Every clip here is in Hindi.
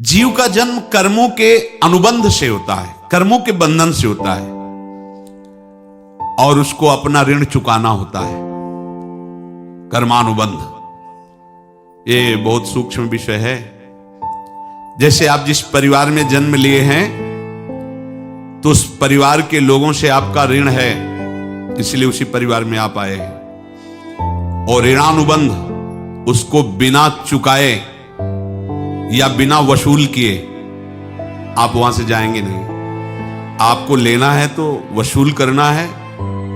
जीव का जन्म कर्मों के अनुबंध से होता है, कर्मों के बंधन से होता है, और उसको अपना ऋण चुकाना होता है। कर्मानुबंध ये बहुत सूक्ष्म विषय है। जैसे आप जिस परिवार में जन्म लिए हैं तो उस परिवार के लोगों से आपका ऋण है, इसलिए उसी परिवार में आप आए हैं। और ऋणानुबंध उसको बिना चुकाए या बिना वसूल किए आप वहां से जाएंगे नहीं। आपको लेना है तो वसूल करना है,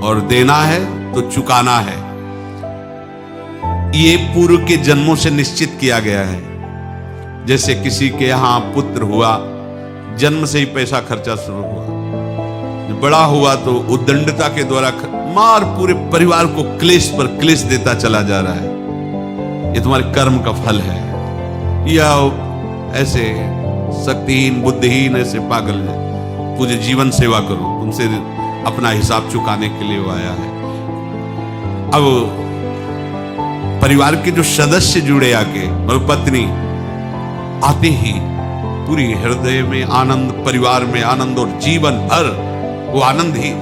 और देना है तो चुकाना है। ये पूर्व के जन्मों से निश्चित किया गया है। जैसे किसी के यहां पुत्र हुआ, जन्म से ही पैसा खर्चा शुरू हुआ, बड़ा हुआ तो उद्दंडता के द्वारा मार पूरे परिवार को क्लेश पर क्लेश देता चला जा रहा है। ये तुम्हारे कर्म का फल है। या ऐसे शक्तिहीन बुद्धिहीन ऐसे पागल है, पूरे जीवन सेवा करो, तुमसे अपना हिसाब चुकाने के लिए वो आया है। अब परिवार के जो सदस्य जुड़े आके, और पत्नी आते ही पूरी हृदय में आनंद, परिवार में आनंद, और जीवन भर वो आनंद ही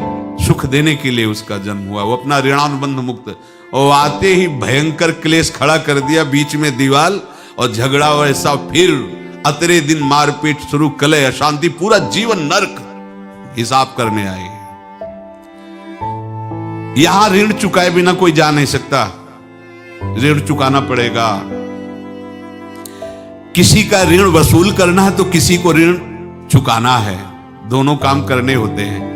सुख देने के लिए उसका जन्म हुआ। वो अपना ऋणानुबंध मुक्त, और आते ही भयंकर क्लेश खड़ा कर दिया, बीच में दीवाल और झगड़ा, और ऐसा फिर अतरे दिन मारपीट शुरू, कलह अशांति, पूरा जीवन नरक हिसाब करने आए। यहां ऋण चुकाए बिना कोई जा नहीं सकता, ऋण चुकाना पड़ेगा। किसी का ऋण वसूल करना है तो किसी को ऋण चुकाना है, दोनों काम करने होते हैं।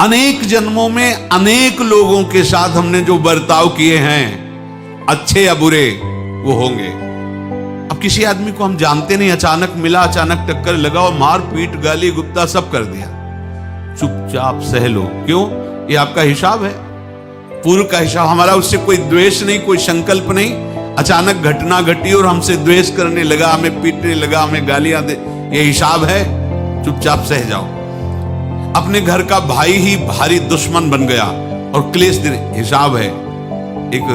अनेक जन्मों में अनेक लोगों के साथ हमने जो बर्ताव किए हैं, अच्छे या बुरे, वो होंगे। अब किसी आदमी को हम जानते नहीं, अचानक मिला, अचानक टक्कर लगा और मार पीट गाली गुप्ता सब कर दिया, चुपचाप सह लो। क्यों? ये आपका हिसाब है, पूर्व का हिसाब। हमारा उससे कोई द्वेष नहीं, कोई संकल्प नहीं। अचानक घटना घटी और हमसे द्वेष करने लगा, हमें पीटने लगा, हमें गालियां दे, ये हिसाब है, चुपचाप सह जाओ। अपने घर का भाई ही भारी दुश्मन बन गया और क्लेश, हिसाब है। एक